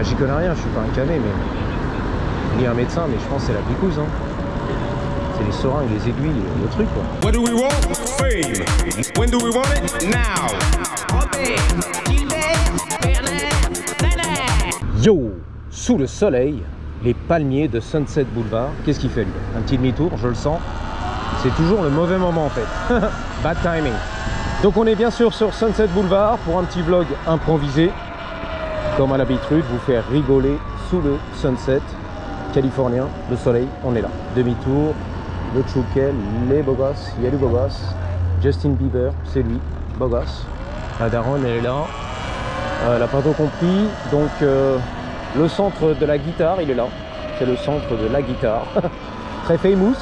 J'y connais rien, je suis pas un canet, mais ni un médecin, mais je pense que c'est la picouse. Hein. C'est les seringues, les aiguilles, le truc quoi. What do we want? Fame. When do we want it? Now. Yo, sous le soleil, les palmiers de Sunset Boulevard. Qu'est-ce qu'il fait lui? Un petit demi-tour, je le sens. C'est toujours le mauvais moment en fait. Bad timing. Donc on est bien sûr sur Sunset Boulevard pour un petit vlog improvisé. Comme à l'habitude, vous faire rigoler sous le sunset californien. Le soleil, on est là. Demi-tour, le Chouquet, les beaux gosses. Il y a du beau gosse. Justin Bieber, c'est lui, beau gosse. La daronne, elle est là. Elle n'a pas tout compris. Donc le centre de la guitare, il est là. C'est le centre de la guitare. Très famous.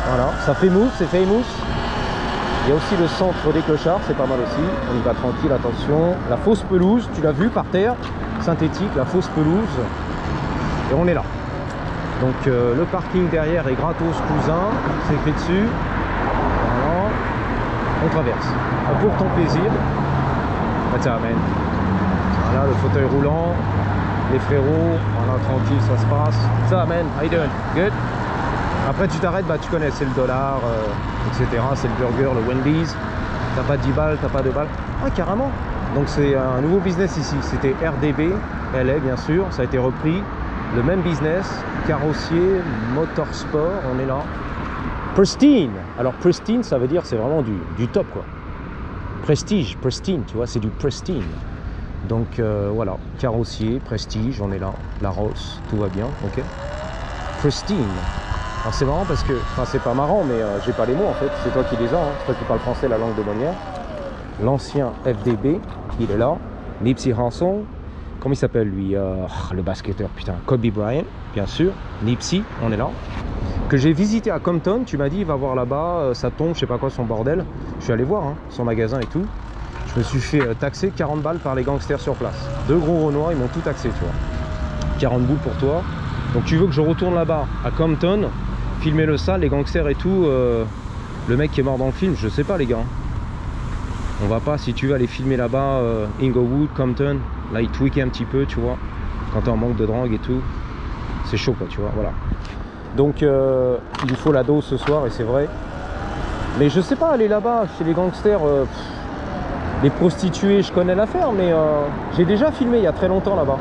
Voilà, ça famous, c'est famous. Il y a aussi le centre des clochards, c'est pas mal aussi. On y va tranquille, attention. La fausse pelouse, tu l'as vu par terre, synthétique, la fausse pelouse. Et on est là. Donc le parking derrière est gratos cousin, c'est écrit dessus. Voilà. On traverse. Pour ton plaisir. What's up, man? Voilà, le fauteuil roulant. Les frérots, voilà, tranquille, ça se passe. Ça, man, how you doing? Good? Après, tu t'arrêtes, bah, tu connais, c'est le dollar, etc. C'est le burger, le Wendy's. T'as pas 10 balles, t'as pas 2 balles. Ah, carrément. Donc, c'est un nouveau business ici. C'était RDB, LA, bien sûr. Ça a été repris. Le même business, carrossier, motorsport, on est là. Pristine. Alors, pristine, ça veut dire, c'est vraiment du top, quoi. Prestige, pristine, tu vois, c'est du pristine. Donc voilà, carrossier, prestige, on est là, la Ross, tout va bien, ok. Pristine. Alors c'est marrant parce que, enfin c'est pas marrant, mais j'ai pas les mots en fait, c'est toi qui les as, hein. C'est toi qui parles français, la langue de Molière. L'ancien FDB, il est là. Nipsey Hussle, comment il s'appelle lui, le basketteur, putain, Kobe Bryant, bien sûr. Nipsey, on est là. Que j'ai visité à Compton, tu m'as dit, il va voir là-bas, ça tombe, je sais pas quoi, son bordel. Je suis allé voir hein, son magasin et tout. Je me suis fait taxer 40 balles par les gangsters sur place. Deux gros Renois, ils m'ont tout taxé, tu vois. 40 boules pour toi. Donc tu veux que je retourne là-bas, à Compton, filmer le sale, les gangsters et tout. Le mec qui est mort dans le film, je sais pas les gars. On va pas, si tu veux aller filmer là-bas, Inglewood, Compton, là il tweakait un petit peu, tu vois. Quand t'es en manque de drogue et tout. C'est chaud quoi, tu vois, voilà. Donc il faut la dose ce soir et c'est vrai. Mais je sais pas, aller là-bas, chez les gangsters... les prostituées, je connais l'affaire, mais j'ai déjà filmé il y a très longtemps là-bas.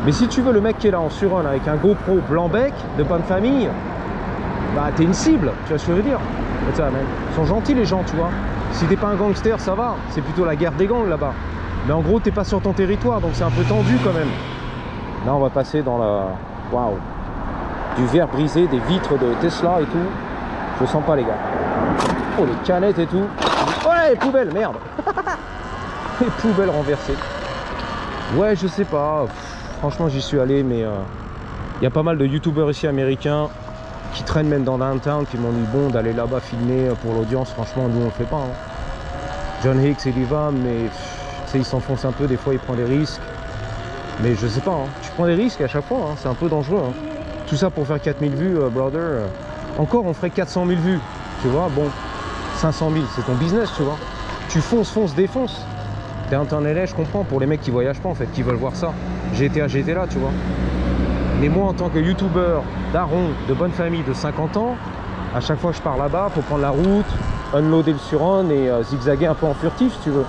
Mais si tu veux, le mec qui est là en surrun avec un GoPro blanc-bec, de bonne famille, bah t'es une cible, tu vois ce que je veux dire. Ils sont gentils les gens, tu vois. Si t'es pas un gangster, ça va, c'est plutôt la guerre des gangs là-bas. Mais en gros, t'es pas sur ton territoire, donc c'est un peu tendu quand même. Là, on va passer dans la... Waouh. Du verre brisé, des vitres de Tesla et tout. Je sens pas les gars. Oh, les canettes et tout. Ouais, les poubelles, merde. Les poubelles renversées. Ouais, je sais pas. Franchement, j'y suis allé, mais il y a pas mal de youtubeurs ici américains qui traînent même dans downtown, qui m'ont dit bon d'aller là-bas filmer pour l'audience. Franchement, nous on le fait pas. Hein. John Hicks, il y va, mais il s'enfonce un peu. Des fois, il prend des risques. Mais je sais pas. Hein. Tu prends des risques à chaque fois. Hein. C'est un peu dangereux. Hein. Tout ça pour faire 4000 vues, brother. Encore, on ferait 400 000 vues. Tu vois, bon. 500 000, c'est ton business, tu vois. Tu fonces, défonce. T'es un LA, je comprends, pour les mecs qui voyagent pas en fait, qui veulent voir ça. J'étais là, tu vois. Mais moi, en tant que youtubeur, daron, de bonne famille, de 50 ans, à chaque fois que je pars là-bas, faut prendre la route, unloader le surrun et zigzaguer un peu en furtif, si tu veux.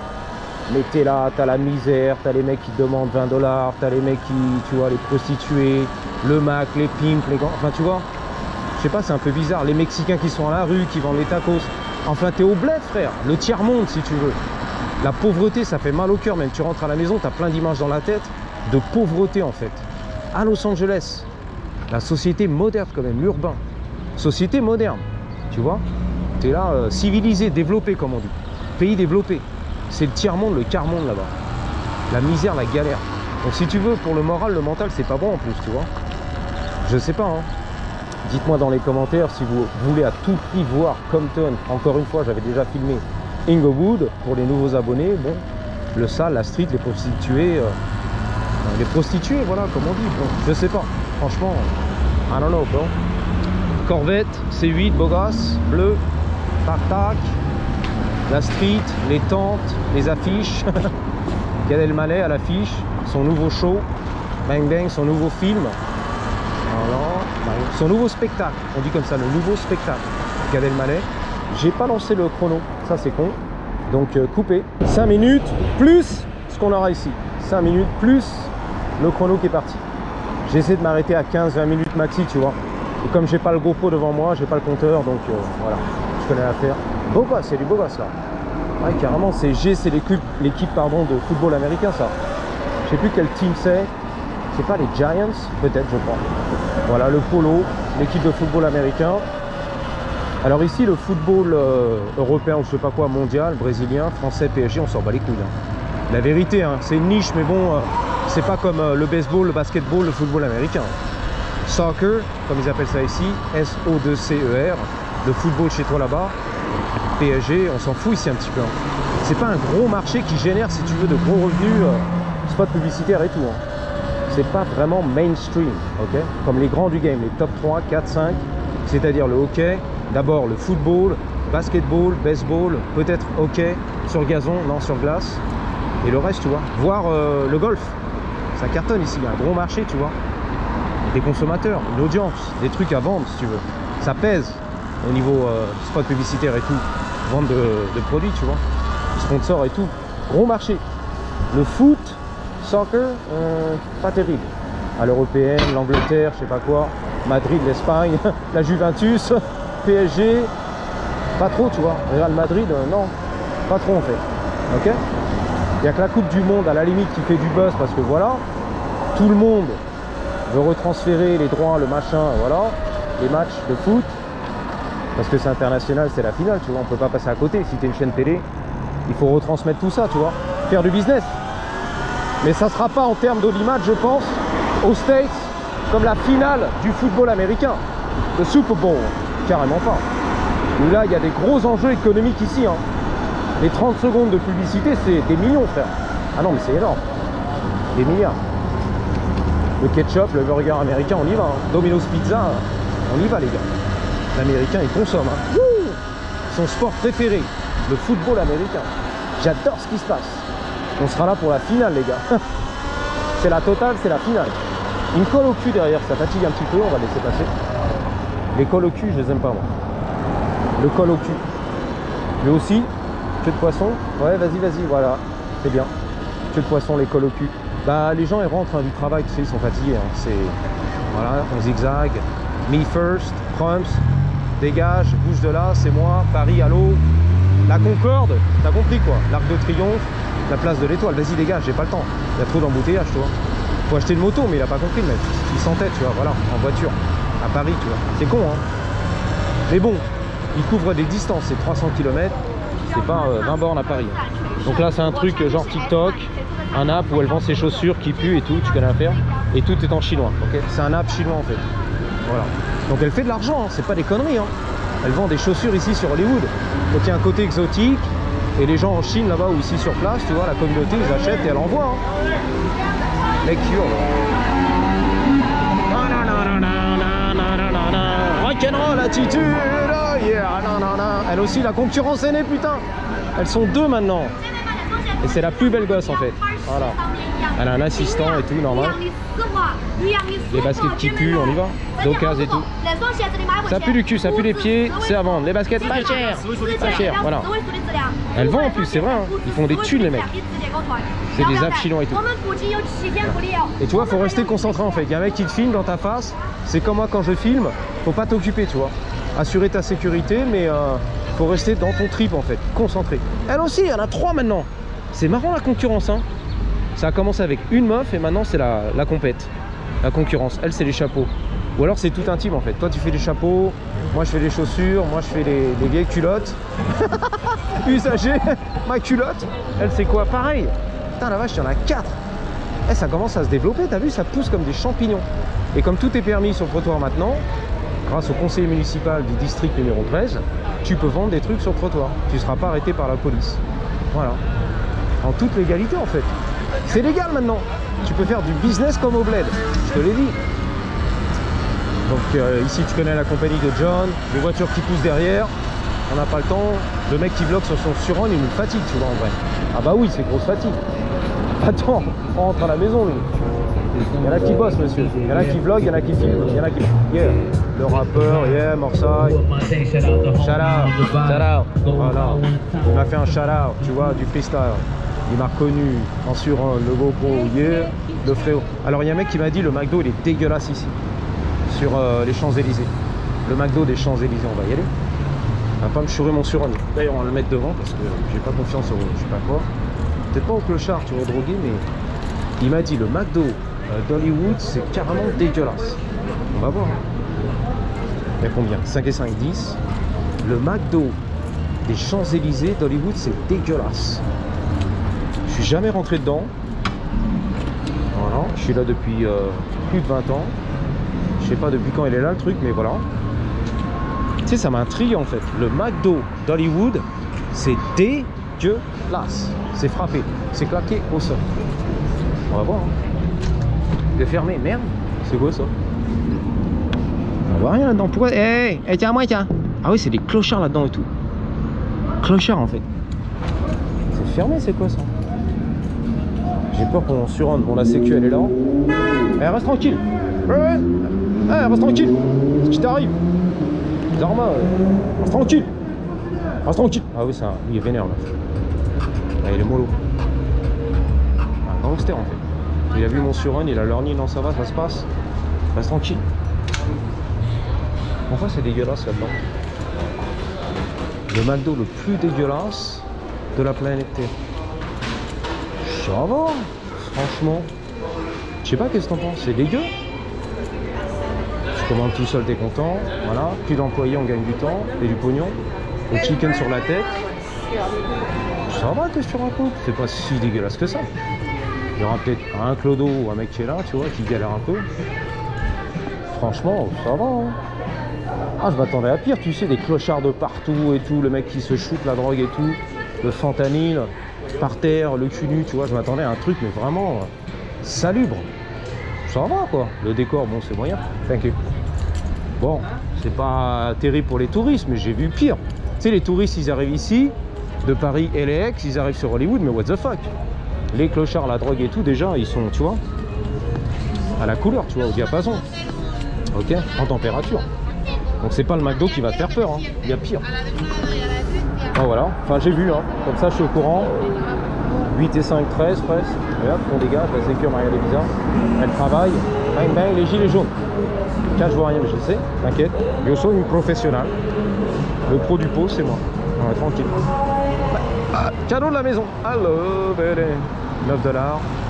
Mais t'es là, t'as la misère, t'as les mecs qui te demandent 20 $, t'as les mecs qui, tu vois, les prostituées, le Mac, les pimps, les gants, enfin tu vois. Je sais pas, c'est un peu bizarre. Les Mexicains qui sont à la rue, qui vendent les tacos. Enfin, t'es au bled, frère. Le tiers-monde, si tu veux. La pauvreté, ça fait mal au cœur. Même tu rentres à la maison, t'as plein d'images dans la tête de pauvreté, en fait. À Los Angeles, la société moderne, quand même, l'urbain. Société moderne, tu vois. T'es là, civilisé, développé, comme on dit. Pays développé. C'est le tiers-monde, le quart-monde, là-bas. La misère, la galère. Donc, si tu veux, pour le moral, le mental, c'est pas bon, en plus, tu vois. Je sais pas, hein. Dites-moi dans les commentaires si vous voulez à tout prix voir Compton. Encore une fois, j'avais déjà filmé Inglewood pour les nouveaux abonnés. Bon, le sale, la street, les prostituées. Voilà, comme on dit. Bon, je sais pas. Franchement, I don't know, bro. Corvette, C8, beau gosse, bleu, tac tac. La street, les tentes, les affiches. Gad Elmaleh à l'affiche, son nouveau show. Bang Bang, son nouveau film. Voilà. Son nouveau spectacle. On dit comme ça, le nouveau spectacle. Gad Elmaleh. J'ai pas lancé le chrono. Ça, c'est con. Donc, coupé. 5 minutes plus ce qu'on aura ici. 5 minutes plus le chrono qui est parti. J'essaie de m'arrêter à 15-20 minutes maxi, tu vois. Et comme j'ai pas le GoPro devant moi, j'ai pas le compteur, donc voilà. Je connais l'affaire. Beau gosse, c'est du beau gosse là. Ouais, carrément, c'est l'équipe de football américain, ça. Je sais plus quel team c'est. C'est pas les Giants, peut-être, je crois. Voilà, le polo, l'équipe de football américain. Alors ici, le football européen, ou je sais pas quoi, mondial, brésilien, français, PSG, on s'en bat les couilles. Hein. La vérité, hein, c'est une niche, mais bon, c'est pas comme le baseball, le basketball, le football américain. Soccer, comme ils appellent ça ici, S-O-2-C-E-R, le football chez toi là-bas, PSG, on s'en fout ici un petit peu. Hein. C'est pas un gros marché qui génère, si tu veux, de gros revenus, spots publicitaires et tout. Hein. C'est pas vraiment mainstream, ok? Comme les grands du game, les top 3, 4, 5, c'est-à-dire le hockey, d'abord le football, basketball, baseball, peut-être hockey, sur gazon, non, sur glace, et le reste, tu vois. Voire le golf, ça cartonne ici, il y a un gros marché, tu vois. Des consommateurs, une audience, des trucs à vendre, si tu veux. Ça pèse au niveau spot publicitaire et tout, vente de produits, tu vois, sponsors et tout. Gros marché. Le foot, soccer, pas terrible. À l'européenne, l'Angleterre, je sais pas quoi, Madrid, l'Espagne, la Juventus, PSG, pas trop, tu vois. Real Madrid, non, pas trop en fait. Ok. Il n'y a que la Coupe du Monde à la limite qui fait du buzz parce que voilà, tout le monde veut retransférer les droits, le machin, voilà, les matchs de foot. Parce que c'est international, c'est la finale, tu vois, on peut pas passer à côté. Si tu es une chaîne télé, il faut retransmettre tout ça, tu vois, faire du business. Mais ça sera pas en termes d'audimat, je pense, aux States, comme la finale du football américain, le Super Bowl, carrément pas. Où là, il y a des gros enjeux économiques ici, hein. Les 30 secondes de publicité, c'est des millions, frère. Ah non, mais c'est énorme. Des milliards. Le ketchup, le burger américain, on y va. Hein. Domino's Pizza, on y va, les gars. L'américain, il consomme. Hein. Son sport préféré, le football américain. J'adore ce qui se passe. On sera là pour la finale, les gars. C'est la totale, c'est la finale. Il me colle au cul derrière, ça fatigue un petit peu, on va laisser passer. Les cols au cul, je les aime pas, moi. Le col au cul. Lui aussi, queue de poisson. Ouais, vas-y, voilà. C'est bien. Queue de poisson, les cols au cul. Bah, les gens, ils rentrent hein, du travail, tu sais, ils sont fatigués. Hein. C'est... Voilà, on zigzag. Me first, Prums, dégage, bouge de là, c'est moi, Paris, allô. La Concorde, t'as compris quoi. L'Arc de Triomphe, la place de l'Étoile. Vas-y, dégage, j'ai pas le temps. Il y a trop d'embouteillage, tu vois. Faut acheter une moto, mais il a pas compris, le mec. Il s'entête, tu vois, voilà, en voiture. À Paris, tu vois. C'est con, hein. Mais bon, il couvre des distances, c'est 300 km. C'est pas 20 bornes à Paris. Donc là, c'est un truc genre TikTok, un app où elle vend ses chaussures qui puent et tout, tu connais l'affaire. Et tout est en chinois, ok. C'est un app chinois, en fait. Voilà. Donc elle fait de l'argent, hein. C'est pas des conneries, hein. Elle vend des chaussures ici sur Hollywood. Donc il y a un côté exotique. Et les gens en Chine là-bas ou ici sur place, tu vois, la communauté, ils achètent et elle envoie. Hein. Mec, rock'n'roll attitude, oh yeah, elle aussi, la concurrence est née, putain. Elles sont deux maintenant. Et c'est la plus belle gosse en fait. Voilà. Elle a un assistant et tout, normal. Les baskets qui puent, on y va. D'occasion et tout. Ça pue du cul, ça pue les pieds, c'est à vendre. Les baskets pas cher, pas cher, voilà. Elles vendent en plus, c'est vrai, hein. Ils font des thunes les mecs. C'est des apps chinois et tout. Et tu vois, faut rester concentré en fait. Il y a un mec qui te filme dans ta face. C'est comme moi quand je filme, faut pas t'occuper, tu vois. Assurer ta sécurité, mais faut rester dans ton trip en fait, concentré. Elle aussi, il y en a 3 maintenant. C'est marrant la concurrence, hein. Ça a commencé avec une meuf et maintenant c'est la compète. La concurrence, elle c'est les chapeaux. Ou alors c'est tout un team en fait. Toi tu fais des chapeaux, moi je fais des chaussures, moi je fais les vieilles culottes. Usagées, ma culotte. Elle c'est quoi? Pareil. Putain la vache, il y en a 4. Eh, ça commence à se développer, t'as vu, ça pousse comme des champignons. Et comme tout est permis sur le trottoir maintenant, grâce au conseiller municipal du district numéro 13, tu peux vendre des trucs sur le trottoir. Tu ne seras pas arrêté par la police. Voilà. En toute légalité en fait. C'est légal maintenant. Tu peux faire du business comme au bled. Je te l'ai dit. Donc ici tu connais la compagnie de John, les voitures qui poussent derrière. On n'a pas le temps. Le mec qui bloque sur son surrun, il nous fatigue, tu vois en vrai. Ah bah oui, c'est grosse fatigue. Attends, on rentre à la maison lui. Il y en a qui bossent, monsieur. Il y en a qui vlog, il y en a qui filment, il y en a qui... Yeah. Le rappeur, yeah, Morsay. Shout out, shout out. Voilà. Il m'a fait un shout out, tu vois, du freestyle. Il m'a reconnu en sur le GoPro, yeah, le frérot. Alors il y a un mec qui m'a dit le McDo il est dégueulasse ici, sur les Champs-Élysées. Le McDo des Champs-Élysées, on va y aller. On va pas me chourer mon surhomme. D'ailleurs on va le mettre devant parce que j'ai pas confiance au je sais pas quoi. Peut-être pas au clochard, tu vois, drogué, mais il m'a dit le McDo d'Hollywood c'est carrément dégueulasse. On va voir. Il y a combien? 5 et 5, 10. Le McDo des Champs-Élysées d'Hollywood c'est dégueulasse. Je suis jamais rentré dedans. Voilà, je suis là depuis plus de 20 ans. Je sais pas depuis quand il est là le truc, mais voilà. Tu sais, ça m'intrigue en fait. Le McDo d'Hollywood, c'est dégueulasse. C'est frappé, c'est claqué au sol. On va voir. Hein. Il est fermé, merde. C'est quoi ça? On voit rien là-dedans. Pourquoi? Hey, tiens, moi, tiens. Ah oui, c'est des clochards là-dedans et tout. Clochards en fait. C'est fermé, c'est quoi ça? J'ai peur qu'on surrende. Bon, la sécu elle est là. Eh, reste tranquille. Reste tranquille. Qu'est-ce qui t'arrive? Zarma, reste tranquille. Reste tranquille. Ah oui, ça, il est vénère là. Ah, il est mollo. Un gangster en fait. Il a vu mon surrun, il a lorgné. Non, ça va, ça se passe. Reste tranquille. Pourquoi c'est dégueulasse là-dedans? Le McDo le plus dégueulasse de la planète Terre. Ça va, franchement. Je sais pas, qu'est-ce que t'en penses? C'est dégueu. Tu commandes tout seul, t'es content. Voilà, plus d'employés, on gagne du temps et du pognon. Le chicken sur la tête. Ça va, qu'est-ce que tu racontes? C'est pas si dégueulasse que ça. Il y aura peut-être un clodo ou un mec qui est là, tu vois, qui galère un peu. Franchement, ça va. Hein. Ah, je m'attendais à pire, tu sais, des clochards de partout et tout. Le mec qui se shoot la drogue et tout. Le fentanyl. Par terre, le cul nu, tu vois, je m'attendais à un truc mais vraiment salubre. Ça va quoi. Le décor, bon, c'est moyen. T'inquiète. Bon, c'est pas terrible pour les touristes, mais j'ai vu pire. Tu sais, les touristes, ils arrivent ici, de Paris, LAX, ils arrivent sur Hollywood, mais what the fuck. Les clochards, la drogue et tout, déjà, ils sont, tu vois, à la couleur, tu vois, au diapason. Ok, en température. Donc c'est pas le McDo qui va te faire peur, hein. Il y a pire. Oh, voilà, enfin j'ai vu, hein. Comme ça je suis au courant. 8 et 5, 13 presque. Et hop, on dégage, la sécurité m'a regardé bizarre. Elle travaille, bang bang, les gilets jaunes. Tiens, je vois rien, mais je sais, t'inquiète. Yo soy une professionnelle. Le pro du pot, c'est moi. Ouais, tranquille. Ah, cadeau de la maison. Allo, baby. 9 $,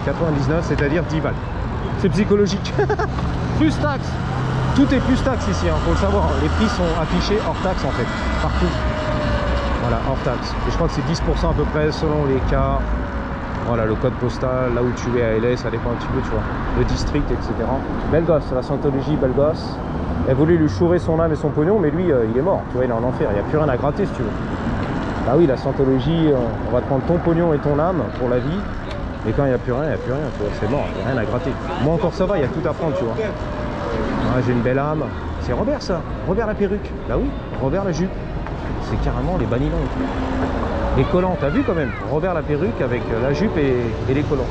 99, c'est-à-dire 10 balles. C'est psychologique. Plus taxe. Tout est plus taxe ici, hein, faut le savoir. Les prix sont affichés hors taxe en fait, partout. Voilà, hors taxe. Et je crois que c'est 10% à peu près selon les cas. Voilà, le code postal, là où tu es à LA, ça dépend un petit peu, tu vois. Le district, etc. Belle gosse, la Scientologie, belle gosse. Elle voulait lui chourer son âme et son pognon, mais lui, il est mort. Tu vois, il est en enfer. Il n'y a plus rien à gratter, si tu veux. Bah oui, la Scientologie, on va te prendre ton pognon et ton âme pour la vie. Mais quand il n'y a plus rien, il n'y a plus rien, tu vois. C'est mort, il n'y a rien à gratter. Moi encore, ça va, il y a tout à prendre, tu vois. Ah, j'ai une belle âme. C'est Robert, ça. Robert la perruque. Bah oui, Robert la jupe. C'est carrément les banilons. Les collants, t'as vu quand même? Robert la perruque avec la jupe et les collants.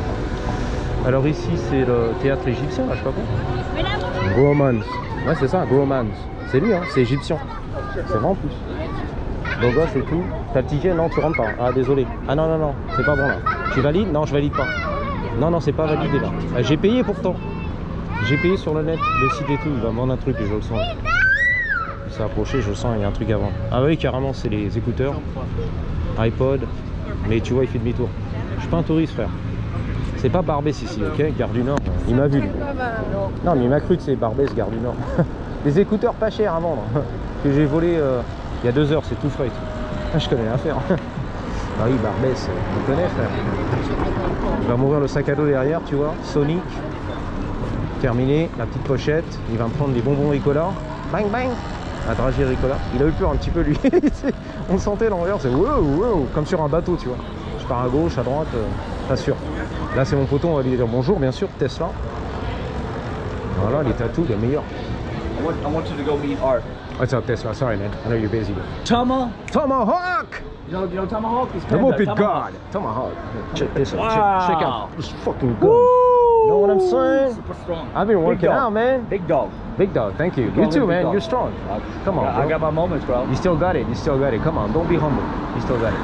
Alors ici, c'est le théâtre égyptien, là, je sais pas quoi. Gromans. Ouais, c'est ça, Gromans. C'est lui, hein, c'est égyptien. C'est vraiment plus. Beau gosse et tout. T'as le ticket? Non, tu rentres pas. Ah, désolé. Ah non, non, non, c'est pas bon là. Tu valides? Non, je valide pas. Non, non, c'est pas validé là. Ah, j'ai payé pourtant. J'ai payé sur le net, le site et tout. Il va me vendre un truc et je le sens. Il s'est approché, je le sens, il y a un truc à vendre. Ah oui, carrément, c'est les écouteurs. iPod. Mais tu vois, il fait demi-tour. Je suis pas un touriste, frère. C'est pas Barbès ici, ok? Gare du Nord. Il m'a vu, lui. Non, mais il m'a cru que c'est Barbès, Gare du Nord. Des écouteurs pas chers à vendre. Que j'ai volé il y a 2 heures, c'est tout frais. Ah, je connais l'affaire. Ah oui, Barbès, tu connais, frère. Il va m'ouvrir le sac à dos derrière, tu vois. Sonic. Terminé, la petite pochette. Il va me prendre des bonbons Ricola. Bang, bang. Un dragée Ricola. Il a eu peur un petit peu, lui. On le sentait l'envers, c'est wow, wow, comme sur un bateau, tu vois. Je pars à gauche, à droite, pas sûr. Là, c'est mon poteau, on va lui dire bonjour, bien sûr, Tesla. Voilà, les tatous, les meilleurs. I want you to go meet Art. What's up, Tesla? Sorry, man. I know you're busy. Tomahawk! You know Tomahawk? He's The Moped God. Tomahawk. Check this out. Wow. Check out this fucking gun. Woo! know what I'm saying? Super strong. I've been Big working dog. out, man. Big dog. Big dog, thank you. Big You dog, too, big man. dog. You're strong. Come on, I bro. got my moments, bro. You still got it. You still got it. Come on, don't be humble. You still got it.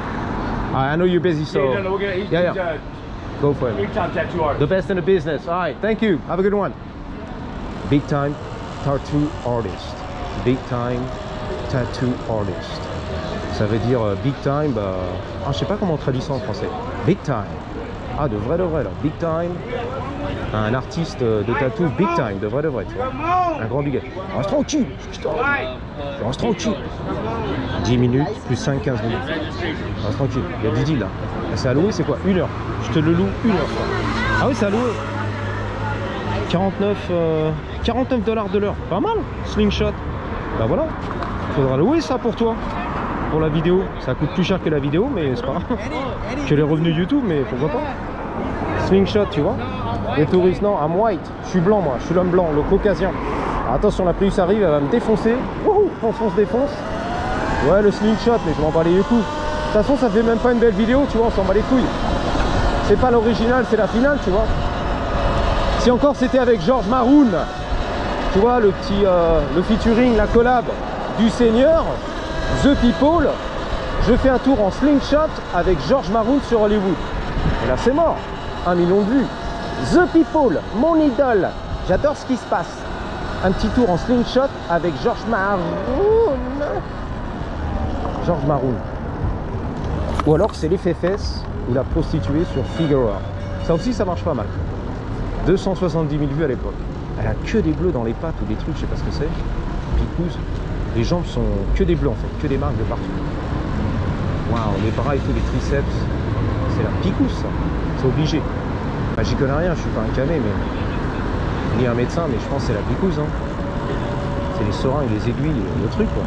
I know you're busy, so Yeah, no, we're gonna. yeah. Go for it. Big-time tattoo artist. The best in the business. All right, thank you. Have a good one. Big time tattoo artist. Big time tattoo artist. Ça veut dire big time, bah, je sais pas comment on traduit ça en français. Big time. Ah, de vrai là. Big time. Un artiste de tatou big time, de vrai, tu vois. Un grand big. Reste tranquille. Reste tranquille. 10 minutes, plus 5, 15 minutes. Reste tranquille. Il y a du deal là. C'est à louer, c'est quoi? 1 heure. Je te le loue 1 heure. Ah oui, c'est à louer. 49 $ de l'heure. Pas mal. Slingshot. Bah voilà. Faudra louer ça pour toi. Pour la vidéo. Ça coûte plus cher que la vidéo, mais c'est pas grave. Que les revenus YouTube, mais pourquoi pas. Slingshot, tu vois. Les touristes, non, I'm white. Je suis blanc, moi. Je suis l'homme blanc, le caucasien. Alors, attention, la Prius arrive, elle va me défoncer. Wouhou, on se défonce. Ouais, le slingshot, mais je m'en bats les couilles. De toute façon, ça fait même pas une belle vidéo, tu vois, on s'en bat les couilles. C'est pas l'original, c'est la finale, tu vois. Si encore c'était avec George Maroon, tu vois, le petit, le featuring, la collab du Seigneur, The People, je fais un tour en slingshot avec George Maroon sur Hollywood. Et là, c'est mort. 1 million de vues. The People, mon idole. J'adore ce qui se passe. Un petit tour en slingshot avec George Maroon. George Maroon. Ou alors c'est les fesses ou la prostituée sur Figueroa. Ça aussi, ça marche pas mal. 270 000 vues à l'époque. Elle a que des bleus dans les pattes ou des trucs, je sais pas ce que c'est. Picouse. Les jambes sont que des bleus en fait, que des marques de partout. Waouh, les bras et tout, les triceps. C'est la picouse ça. C'est obligé. Bah, j'y connais rien, je suis pas un camé, mais ni un médecin, mais je pense que c'est la picouse. Hein. C'est les seringues, les aiguilles, le truc quoi.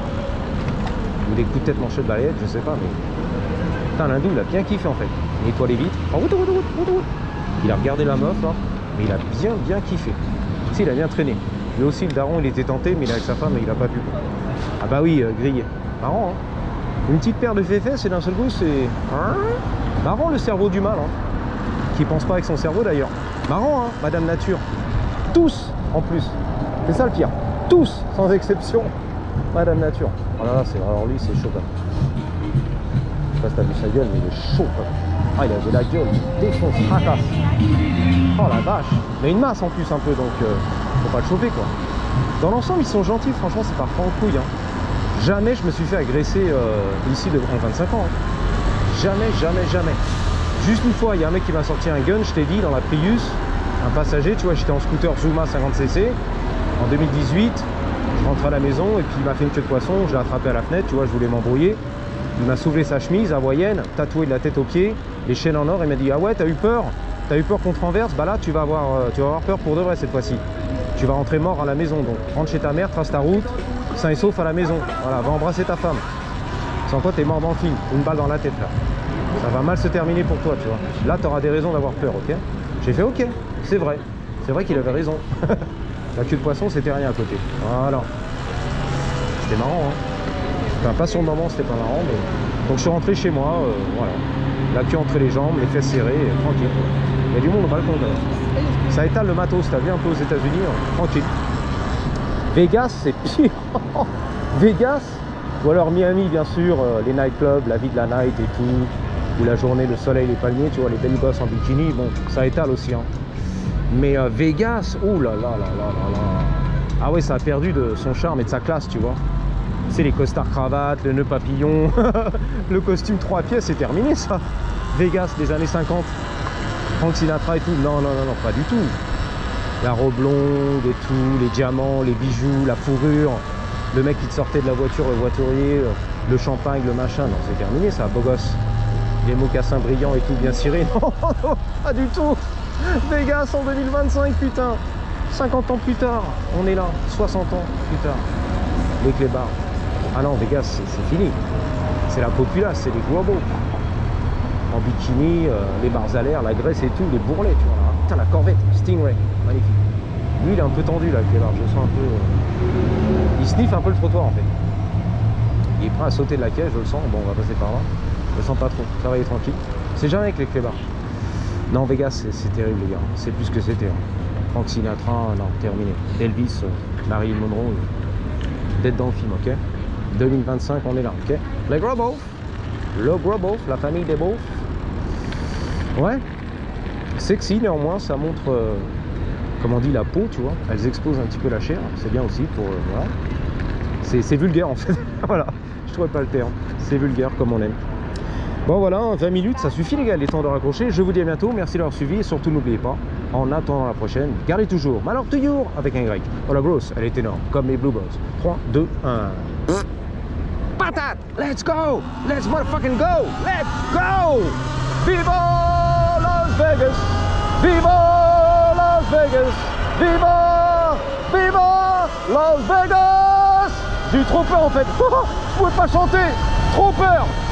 Ou des coups de tête manchette de balayette, je sais pas, mais. Putain, l'hindou il a bien kiffé en fait. Il nettoie les vitres. En route. Il a regardé la meuf là, mais il a bien kiffé. Tu sais, il a bien traîné. Lui aussi, le daron, il était tenté, mais il est avec sa femme et il a pas pu. Ah bah oui, grillé. Marrant, hein. Une petite paire de fesses et d'un seul coup, c'est. Marrant le cerveau du mal, hein. Qui pense pas avec son cerveau d'ailleurs. Marrant, hein, Madame Nature. Tous, en plus. C'est ça le pire. Tous, sans exception. Madame Nature. Oh là là, alors lui, c'est chaud quand même. Je sais pas si t'as vu sa gueule, mais il est chaud quand même. Ah, il avait la gueule, il défonce, fracasse. Oh la vache. Mais une masse en plus un peu, donc faut pas le chauffer quoi. Dans l'ensemble, ils sont gentils, franchement, c'est parfois en couille. Hein. Jamais je me suis fait agresser ici en 25 ans. Hein. Jamais. Juste une fois, il y a un mec qui m'a sorti un gun, je t'ai dit, dans la Prius, un passager, tu vois, j'étais en scooter Zuma 50cc, en 2018, je rentre à la maison et puis il m'a fait une queue de poisson, je l'ai attrapé à la fenêtre, tu vois, je voulais m'embrouiller. Il m'a soulevé sa chemise hawaïenne, tatoué de la tête aux pieds, les chaînes en or, il m'a dit, ah ouais, t'as eu peur qu'on te renverse, bah là, tu vas avoir peur pour de vrai cette fois-ci. Tu vas rentrer mort à la maison, donc rentre chez ta mère, trace ta route, sain et sauf à la maison, voilà, va embrasser ta femme. Sans quoi, t'es mort dans le film, une balle dans la tête là. Ça va mal se terminer pour toi, tu vois. Là, tu auras des raisons d'avoir peur, ok? J'ai fait ok, c'est vrai. C'est vrai qu'il avait raison. La queue de poisson, c'était rien à côté. Voilà. C'était marrant, hein. Enfin, pas sur le moment, c'était pas marrant, mais... Donc, je suis rentré chez moi, voilà. La queue entre les jambes, les fesses serrées, tranquille. Il y a du monde au balcon, d'ailleurs. Ça étale le matos, t'as vu un peu aux États-Unis, tranquille. Vegas, c'est pire. Vegas, ou alors Miami, bien sûr, les nightclubs, la vie de la night et tout. Où la journée, le soleil, les palmiers, tu vois, les belly boss en bikini, bon, ça étale aussi. Hein. Mais Vegas, oh là là. Ah ouais, ça a perdu de son charme et de sa classe, tu vois. C'est les costards cravates, le nœud papillon, le costume 3 pièces, c'est terminé ça. Vegas, des années 50, Frank Sinatra et tout. Non, pas du tout. La robe longue et tout, les diamants, les bijoux, la fourrure, le mec qui te sortait de la voiture, le voiturier, le champagne, le machin. Non, c'est terminé ça, beau gosse. Les mocassins brillants et tout bien cirés. Non, pas du tout. Vegas en 2025, putain. 50 ans plus tard, on est là. 60 ans plus tard. Les clébards. Ah non, Vegas, c'est fini. C'est la populace, c'est les guabos. En bikini, les bars à l'air, la graisse et tout, les bourrelets, tu vois. Là. Putain, la Corvette, Stingray, magnifique. Lui, il est un peu tendu là, le clébard. Je sens un peu... Il sniffe un peu le trottoir en fait. Il est prêt à sauter de la caisse, je le sens. Bon, on va passer par là. Je le sens pas trop, ça va, il est tranquille. C'est jamais avec les clébards. Non, Vegas, c'est terrible, les gars. C'est plus que c'était. Frank Sinatra, non, terminé. Elvis, Marilyn Monroe, d'être dans le film, ok. 2025, on est là, ok. Les gros beaufs, le gros beauf, la famille des beaufs. Ouais, sexy néanmoins, ça montre, comme on dit, la peau, tu vois. Elles exposent un petit peu la chair, c'est bien aussi pour, voilà. C'est vulgaire en fait, voilà, je trouvais pas le terme. C'est vulgaire comme on aime. Bon voilà, 20 minutes, ça suffit les gars, il est temps de raccrocher. Je vous dis à bientôt, merci d'avoir suivi et surtout n'oubliez pas, en attendant la prochaine, gardez toujours Malheur toujours avec un Y. Oh la grosse, elle est énorme, comme les Blue Balls. 3, 2, 1. Patate, let's go, let's motherfucking go, let's go. Viva Las Vegas, viva Las Vegas, viva, viva Las Vegas. J'ai eu trop peur en fait, je pouvais pas chanter, trop peur.